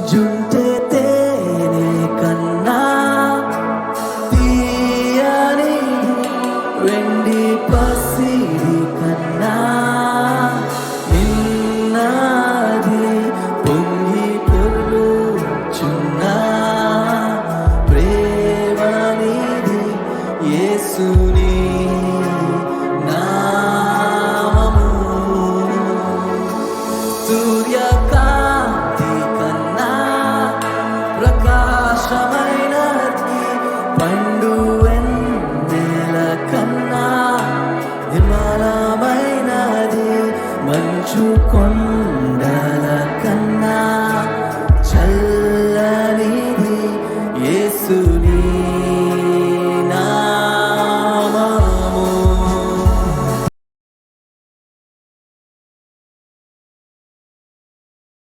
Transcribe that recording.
జుంటే తేనె కన్నా తీయని వెండి పసిడి కన్నా నిన్నది పొంగి పొర్లుచున్నా ప్రేమనిది యేసుని నామము. సూర్యకాంతి కన్నా ప్రకాశమైనది పండు వెన్నెల కన్నా నిర్మలమైనది మంచు కొండ